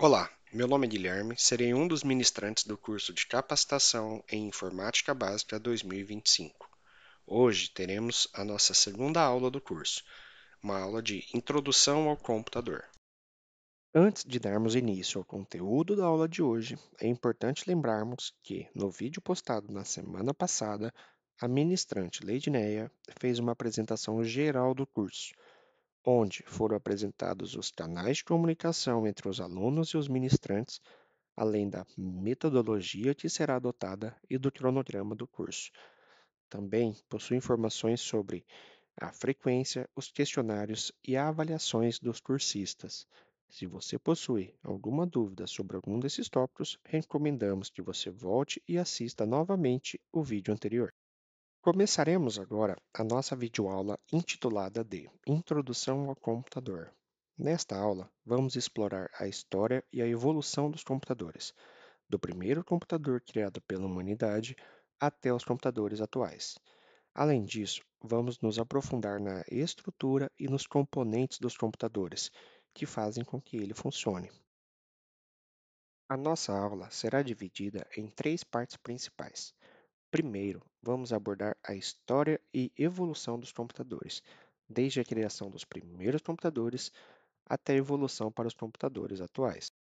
Olá, meu nome é Guilherme, serei um dos ministrantes do curso de Capacitação em Informática Básica 2025. Hoje teremos a nossa segunda aula do curso, uma aula de Introdução ao Computador. Antes de darmos início ao conteúdo da aula de hoje, é importante lembrarmos que, no vídeo postado na semana passada, a ministrante Leidineia fez uma apresentação geral do curso, onde foram apresentados os canais de comunicação entre os alunos e os ministrantes, além da metodologia que será adotada e do cronograma do curso. Também possui informações sobre a frequência, os questionários e avaliações dos cursistas. Se você possui alguma dúvida sobre algum desses tópicos, recomendamos que você volte e assista novamente o vídeo anterior. Começaremos agora a nossa videoaula intitulada de Introdução ao Computador. Nesta aula, vamos explorar a história e a evolução dos computadores, do primeiro computador criado pela humanidade até os computadores atuais. Além disso, vamos nos aprofundar na estrutura e nos componentes dos computadores, que fazem com que ele funcione. A nossa aula será dividida em três partes principais. Primeiro, vamos abordar a história e evolução dos computadores, desde a criação dos primeiros computadores até a evolução para os computadores atuais.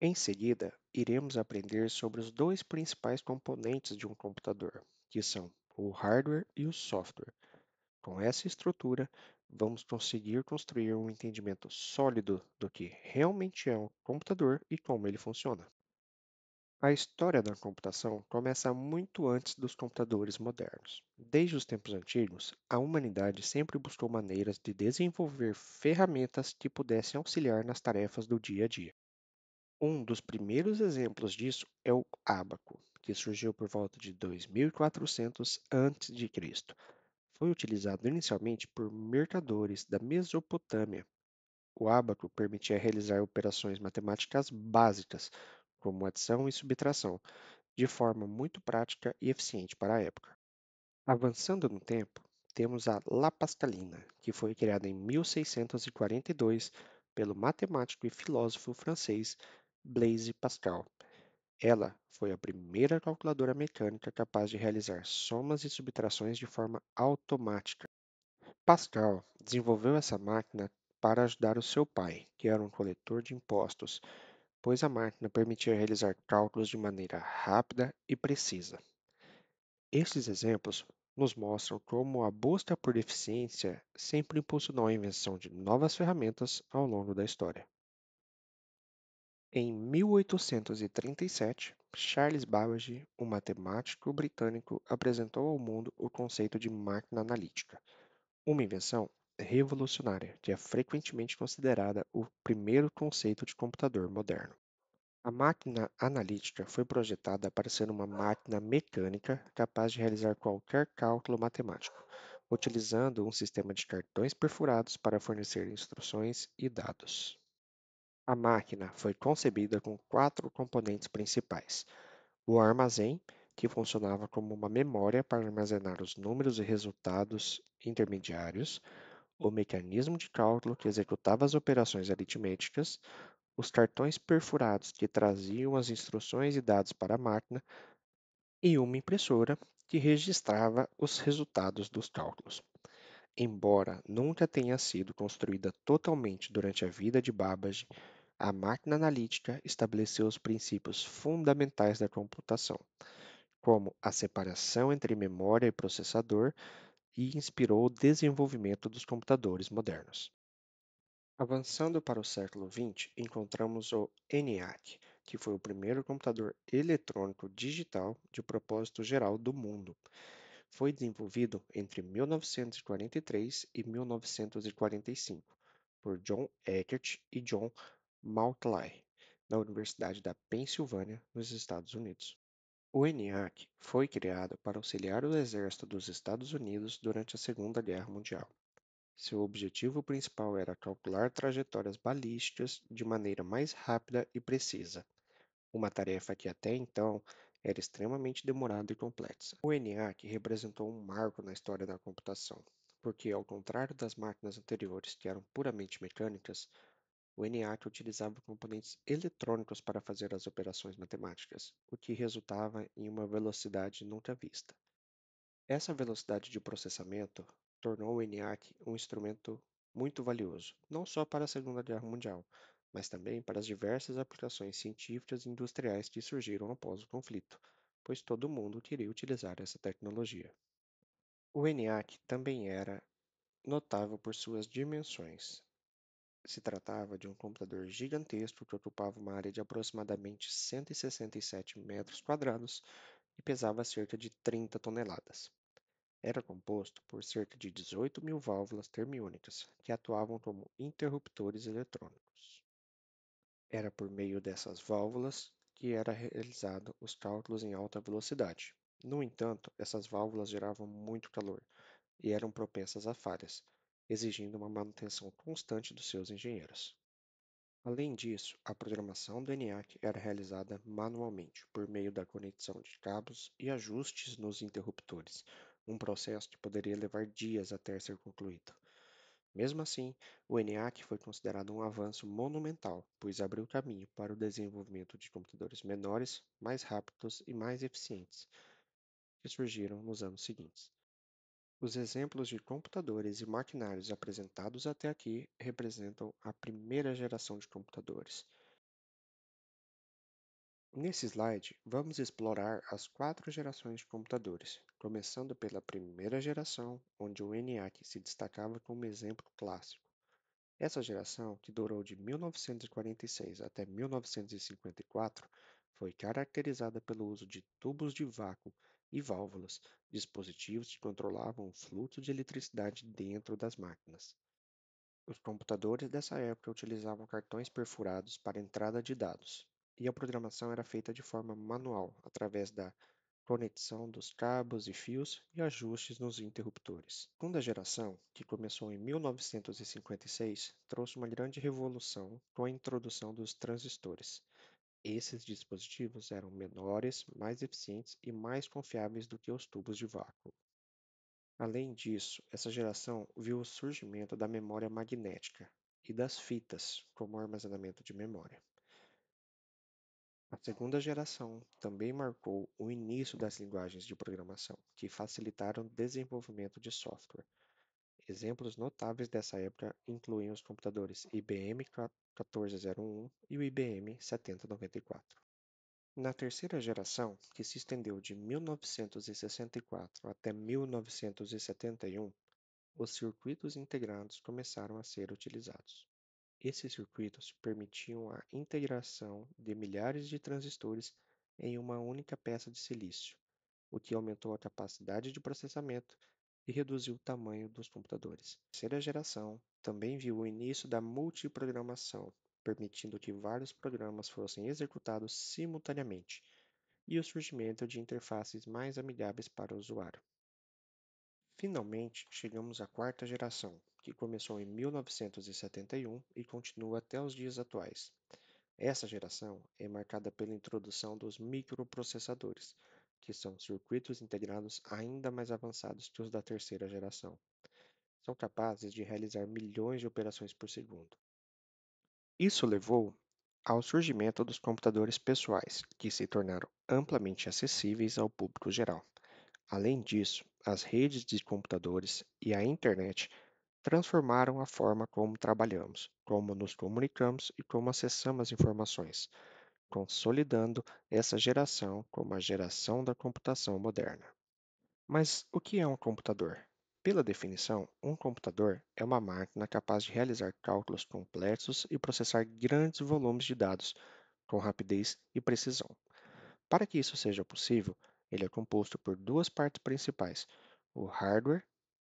Em seguida, iremos aprender sobre os dois principais componentes de um computador, que são o hardware e o software. Com essa estrutura, vamos conseguir construir um entendimento sólido do que realmente é um computador e como ele funciona. A história da computação começa muito antes dos computadores modernos. Desde os tempos antigos, a humanidade sempre buscou maneiras de desenvolver ferramentas que pudessem auxiliar nas tarefas do dia a dia. Um dos primeiros exemplos disso é o ábaco, que surgiu por volta de 2400 a.C. Foi utilizado inicialmente por mercadores da Mesopotâmia. O ábaco permitia realizar operações matemáticas básicas, como adição e subtração, de forma muito prática e eficiente para a época. Avançando no tempo, temos a La Pascalina, que foi criada em 1642 pelo matemático e filósofo francês Blaise Pascal. Ela foi a primeira calculadora mecânica capaz de realizar somas e subtrações de forma automática. Pascal desenvolveu essa máquina para ajudar o seu pai, que era um coletor de impostos, pois a máquina permitia realizar cálculos de maneira rápida e precisa. Estes exemplos nos mostram como a busca por eficiência sempre impulsionou a invenção de novas ferramentas ao longo da história. Em 1837, Charles Babbage, um matemático britânico, apresentou ao mundo o conceito de máquina analítica, uma invenção revolucionária que é frequentemente considerada o primeiro conceito de computador moderno. A máquina analítica foi projetada para ser uma máquina mecânica capaz de realizar qualquer cálculo matemático, utilizando um sistema de cartões perfurados para fornecer instruções e dados. A máquina foi concebida com quatro componentes principais: o armazém, que funcionava como uma memória para armazenar os números e resultados intermediários, o mecanismo de cálculo, que executava as operações aritméticas, os cartões perfurados, que traziam as instruções e dados para a máquina, e uma impressora, que registrava os resultados dos cálculos. Embora nunca tenha sido construída totalmente durante a vida de Babbage, a máquina analítica estabeleceu os princípios fundamentais da computação, como a separação entre memória e processador, e inspirou o desenvolvimento dos computadores modernos. Avançando para o século XX, encontramos o ENIAC, que foi o primeiro computador eletrônico digital de propósito geral do mundo. Foi desenvolvido entre 1943 e 1945 por John Eckert e John Mauchly, na Universidade da Pensilvânia, nos Estados Unidos. O ENIAC foi criado para auxiliar o exército dos Estados Unidos durante a Segunda Guerra Mundial. Seu objetivo principal era calcular trajetórias balísticas de maneira mais rápida e precisa, uma tarefa que até então era extremamente demorada e complexa. O ENIAC representou um marco na história da computação, porque, ao contrário das máquinas anteriores, que eram puramente mecânicas, O ENIAC utilizava componentes eletrônicos para fazer as operações matemáticas, o que resultava em uma velocidade nunca vista. Essa velocidade de processamento tornou o ENIAC um instrumento muito valioso, não só para a Segunda Guerra Mundial, mas também para as diversas aplicações científicas e industriais que surgiram após o conflito, pois todo mundo queria utilizar essa tecnologia. O ENIAC também era notável por suas dimensões. Se tratava de um computador gigantesco que ocupava uma área de aproximadamente 167 metros quadrados e pesava cerca de 30 toneladas. Era composto por cerca de 18.000 válvulas termiônicas que atuavam como interruptores eletrônicos. Era por meio dessas válvulas que era realizado os cálculos em alta velocidade. No entanto, essas válvulas geravam muito calor e eram propensas a falhas, exigindo uma manutenção constante dos seus engenheiros. Além disso, a programação do ENIAC era realizada manualmente, por meio da conexão de cabos e ajustes nos interruptores, um processo que poderia levar dias até ser concluído. Mesmo assim, o ENIAC foi considerado um avanço monumental, pois abriu caminho para o desenvolvimento de computadores menores, mais rápidos e mais eficientes, que surgiram nos anos seguintes. Os exemplos de computadores e maquinários apresentados até aqui representam a primeira geração de computadores. Nesse slide, vamos explorar as quatro gerações de computadores, começando pela primeira geração, onde o ENIAC se destacava como exemplo clássico. Essa geração, que durou de 1946 até 1954, foi caracterizada pelo uso de tubos de vácuo e válvulas, dispositivos que controlavam o fluxo de eletricidade dentro das máquinas. Os computadores dessa época utilizavam cartões perfurados para entrada de dados, e a programação era feita de forma manual, através da conexão dos cabos e fios e ajustes nos interruptores. A segunda geração, que começou em 1956, trouxe uma grande revolução com a introdução dos transistores. Esses dispositivos eram menores, mais eficientes e mais confiáveis do que os tubos de vácuo. Além disso, essa geração viu o surgimento da memória magnética e das fitas como armazenamento de memória. A segunda geração também marcou o início das linguagens de programação, que facilitaram o desenvolvimento de software. Exemplos notáveis dessa época incluem os computadores IBM 1401 e o IBM 7094. Na terceira geração, que se estendeu de 1964 até 1971, os circuitos integrados começaram a ser utilizados. Esses circuitos permitiam a integração de milhares de transistores em uma única peça de silício, o que aumentou a capacidade de processamento e reduziu o tamanho dos computadores. A terceira geração também viu o início da multiprogramação, permitindo que vários programas fossem executados simultaneamente, e o surgimento de interfaces mais amigáveis para o usuário. Finalmente, chegamos à quarta geração, que começou em 1971 e continua até os dias atuais. Essa geração é marcada pela introdução dos microprocessadores, que são circuitos integrados ainda mais avançados que os da terceira geração. São capazes de realizar milhões de operações por segundo. Isso levou ao surgimento dos computadores pessoais, que se tornaram amplamente acessíveis ao público geral. Além disso, as redes de computadores e a internet transformaram a forma como trabalhamos, como nos comunicamos e como acessamos as informações, consolidando essa geração como a geração da computação moderna. Mas o que é um computador? Pela definição, um computador é uma máquina capaz de realizar cálculos complexos e processar grandes volumes de dados com rapidez e precisão. Para que isso seja possível, ele é composto por duas partes principais: o hardware,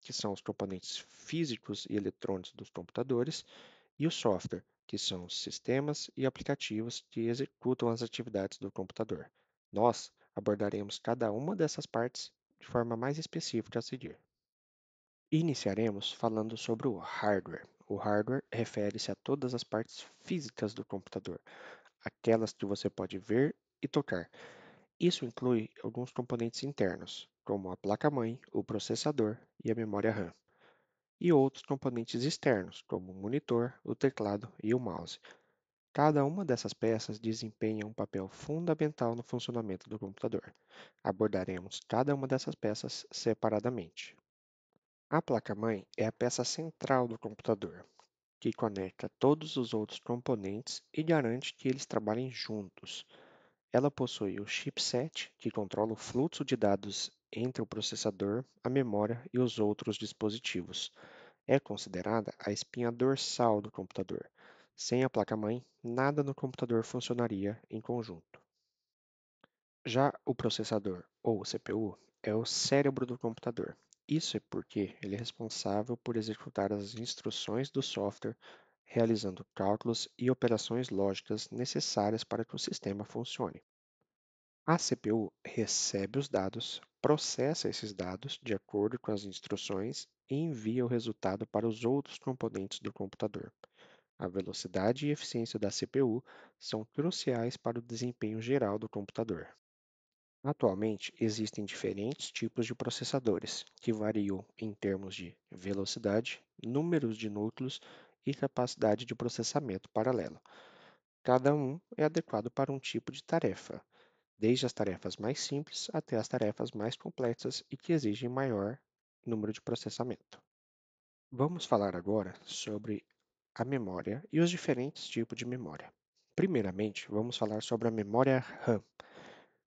que são os componentes físicos e eletrônicos dos computadores, e o software, que são os sistemas e aplicativos que executam as atividades do computador. Nós abordaremos cada uma dessas partes de forma mais específica a seguir. Iniciaremos falando sobre o hardware. O hardware refere-se a todas as partes físicas do computador, aquelas que você pode ver e tocar. Isso inclui alguns componentes internos, como a placa-mãe, o processador e a memória RAM. e outros componentes externos, como o monitor, o teclado e o mouse. Cada uma dessas peças desempenha um papel fundamental no funcionamento do computador. Abordaremos cada uma dessas peças separadamente. A placa-mãe é a peça central do computador, que conecta todos os outros componentes e garante que eles trabalhem juntos. Ela possui o chipset, que controla o fluxo de dados entre o processador, a memória e os outros dispositivos. É considerada a espinha dorsal do computador. Sem a placa-mãe, nada no computador funcionaria em conjunto. Já o processador, ou CPU, é o cérebro do computador. Isso é porque ele é responsável por executar as instruções do software, realizando cálculos e operações lógicas necessárias para que o sistema funcione. A CPU recebe os dados, processa esses dados de acordo com as instruções e envia o resultado para os outros componentes do computador. A velocidade e eficiência da CPU são cruciais para o desempenho geral do computador. Atualmente, existem diferentes tipos de processadores, que variam em termos de velocidade, números de núcleos e capacidade de processamento paralelo. Cada um é adequado para um tipo de tarefa, desde as tarefas mais simples até as tarefas mais complexas e que exigem maior número de processamento. Vamos falar agora sobre a memória e os diferentes tipos de memória. Primeiramente, vamos falar sobre a memória RAM.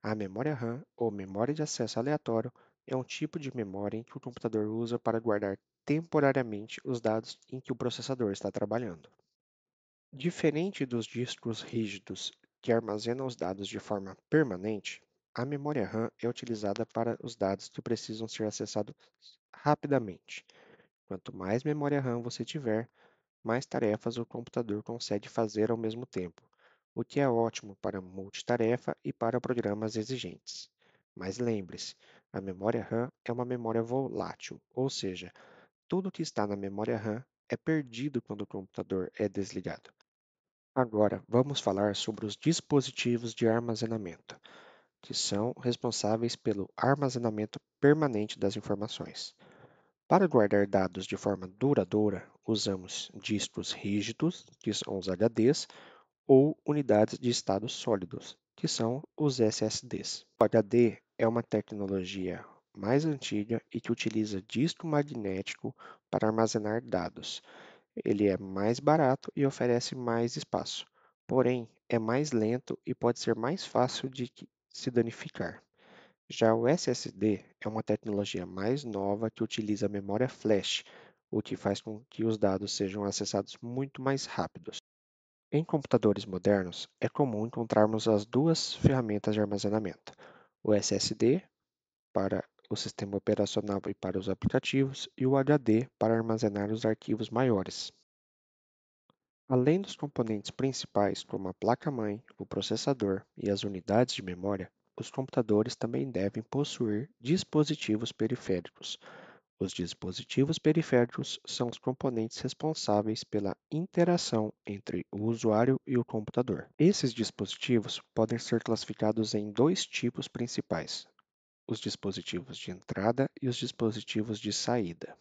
A memória RAM, ou memória de acesso aleatório, é um tipo de memória em que o computador usa para guardar temporariamente os dados em que o processador está trabalhando. Diferente dos discos rígidos que armazenam os dados de forma permanente, a memória RAM é utilizada para os dados que precisam ser acessados rapidamente. Quanto mais memória RAM você tiver, mais tarefas o computador consegue fazer ao mesmo tempo, o que é ótimo para multitarefa e para programas exigentes. Mas lembre-se, a memória RAM é uma memória volátil, ou seja, tudo que está na memória RAM é perdido quando o computador é desligado. Agora, vamos falar sobre os dispositivos de armazenamento, que são responsáveis pelo armazenamento permanente das informações. Para guardar dados de forma duradoura, usamos discos rígidos, que são os HDs, ou unidades de estado sólidos, que são os SSDs. O HD é uma tecnologia mais antiga e que utiliza disco magnético para armazenar dados. Ele é mais barato e oferece mais espaço, porém é mais lento e pode ser mais fácil de se danificar. Já o SSD é uma tecnologia mais nova que utiliza memória flash, o que faz com que os dados sejam acessados muito mais rápidos. Em computadores modernos, é comum encontrarmos as duas ferramentas de armazenamento: o SSD para o sistema operacional e para os aplicativos, e o HD para armazenar os arquivos maiores. Além dos componentes principais, como a placa-mãe, o processador e as unidades de memória, os computadores também devem possuir dispositivos periféricos. Os dispositivos periféricos são os componentes responsáveis pela interação entre o usuário e o computador. Esses dispositivos podem ser classificados em dois tipos principais: os dispositivos de entrada e os dispositivos de saída.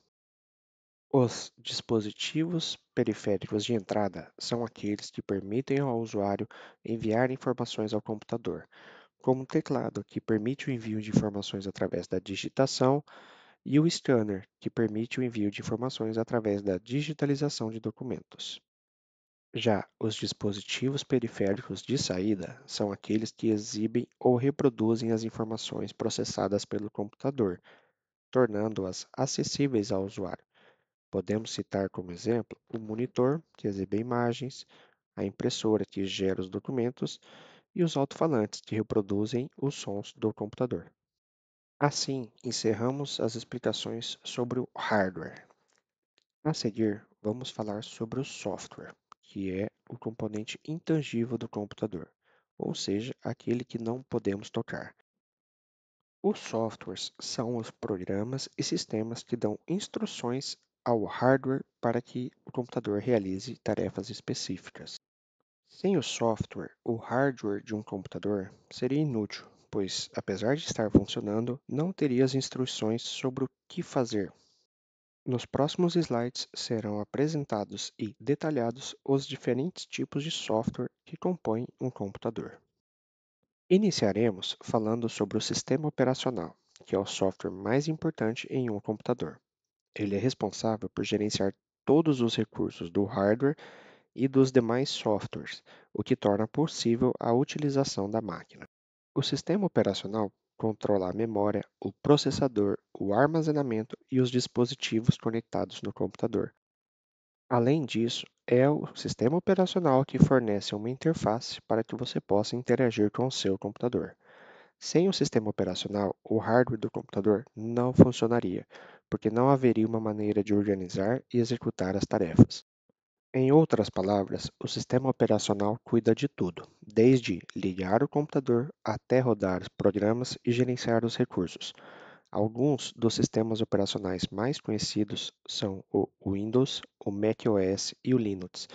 Os dispositivos periféricos de entrada são aqueles que permitem ao usuário enviar informações ao computador, como o teclado, que permite o envio de informações através da digitação, e o scanner, que permite o envio de informações através da digitalização de documentos. Já os dispositivos periféricos de saída são aqueles que exibem ou reproduzem as informações processadas pelo computador, tornando-as acessíveis ao usuário. Podemos citar como exemplo o monitor, que exibe imagens, a impressora, que gera os documentos, e os alto-falantes, que reproduzem os sons do computador. Assim, encerramos as explicações sobre o hardware. A seguir, vamos falar sobre o software, que é o componente intangível do computador, ou seja, aquele que não podemos tocar. Os softwares são os programas e sistemas que dão instruções ao hardware para que o computador realize tarefas específicas. Sem o software, o hardware de um computador seria inútil, pois, apesar de estar funcionando, não teria as instruções sobre o que fazer. Nos próximos slides serão apresentados e detalhados os diferentes tipos de software que compõem um computador. Iniciaremos falando sobre o sistema operacional, que é o software mais importante em um computador. Ele é responsável por gerenciar todos os recursos do hardware e dos demais softwares, o que torna possível a utilização da máquina. O sistema operacional controla a memória, o processador, o armazenamento e os dispositivos conectados no computador. Além disso, é o sistema operacional que fornece uma interface para que você possa interagir com o seu computador. Sem o sistema operacional, o hardware do computador não funcionaria, porque não haveria uma maneira de organizar e executar as tarefas. Em outras palavras, o sistema operacional cuida de tudo, desde ligar o computador até rodar os programas e gerenciar os recursos. Alguns dos sistemas operacionais mais conhecidos são o Windows, o macOS e o Linux.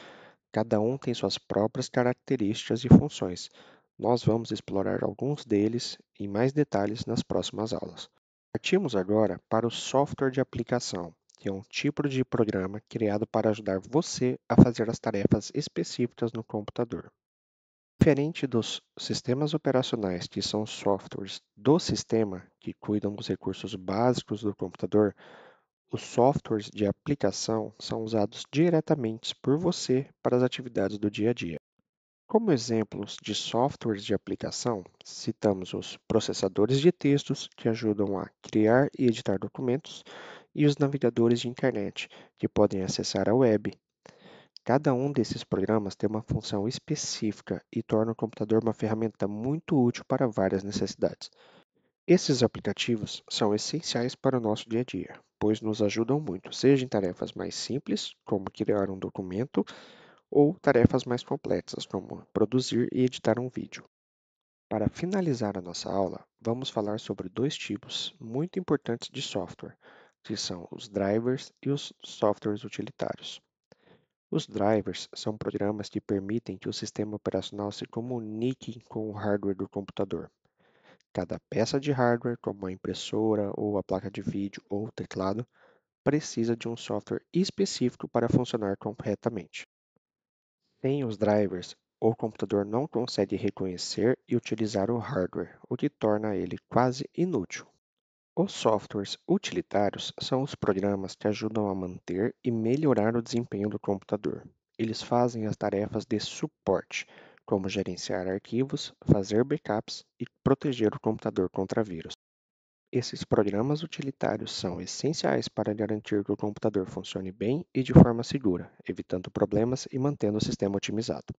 Cada um tem suas próprias características e funções. Nós vamos explorar alguns deles em mais detalhes nas próximas aulas. Partimos agora para o software de aplicação, que é um tipo de programa criado para ajudar você a fazer as tarefas específicas no computador. Diferente dos sistemas operacionais, que são softwares do sistema que cuidam dos recursos básicos do computador, os softwares de aplicação são usados diretamente por você para as atividades do dia a dia. Como exemplos de softwares de aplicação, citamos os processadores de textos, que ajudam a criar e editar documentos, e os navegadores de internet, que podem acessar a web. Cada um desses programas tem uma função específica e torna o computador uma ferramenta muito útil para várias necessidades. Esses aplicativos são essenciais para o nosso dia a dia, pois nos ajudam muito, seja em tarefas mais simples, como criar um documento, ou tarefas mais complexas, como produzir e editar um vídeo. Para finalizar a nossa aula, vamos falar sobre dois tipos muito importantes de software, que são os drivers e os softwares utilitários. Os drivers são programas que permitem que o sistema operacional se comunique com o hardware do computador. Cada peça de hardware, como a impressora ou a placa de vídeo ou o teclado, precisa de um software específico para funcionar corretamente. Sem os drivers, o computador não consegue reconhecer e utilizar o hardware, o que torna ele quase inútil. Os softwares utilitários são os programas que ajudam a manter e melhorar o desempenho do computador. Eles fazem as tarefas de suporte, como gerenciar arquivos, fazer backups e proteger o computador contra vírus. Esses programas utilitários são essenciais para garantir que o computador funcione bem e de forma segura, evitando problemas e mantendo o sistema otimizado.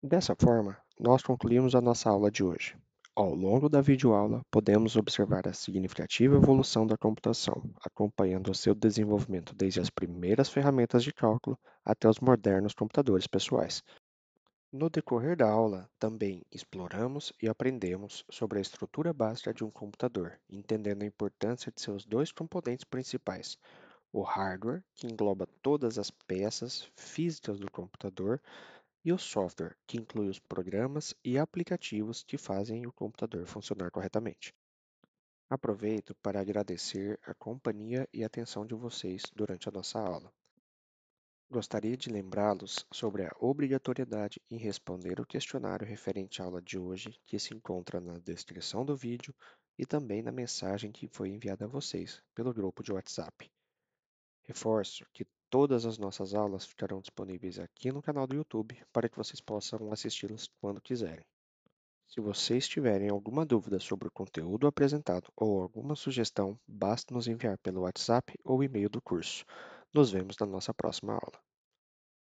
Dessa forma, nós concluímos a nossa aula de hoje. Ao longo da videoaula, podemos observar a significativa evolução da computação, acompanhando o seu desenvolvimento desde as primeiras ferramentas de cálculo até os modernos computadores pessoais. No decorrer da aula, também exploramos e aprendemos sobre a estrutura básica de um computador, entendendo a importância de seus dois componentes principais: o hardware, que engloba todas as peças físicas do computador, e o software, que inclui os programas e aplicativos que fazem o computador funcionar corretamente. Aproveito para agradecer a companhia e atenção de vocês durante a nossa aula. Gostaria de lembrá-los sobre a obrigatoriedade em responder o questionário referente à aula de hoje, que se encontra na descrição do vídeo e também na mensagem que foi enviada a vocês pelo grupo de WhatsApp. Reforço que todas as nossas aulas ficarão disponíveis aqui no canal do YouTube para que vocês possam assisti-las quando quiserem. Se vocês tiverem alguma dúvida sobre o conteúdo apresentado ou alguma sugestão, basta nos enviar pelo WhatsApp ou e-mail do curso. Nos vemos na nossa próxima aula.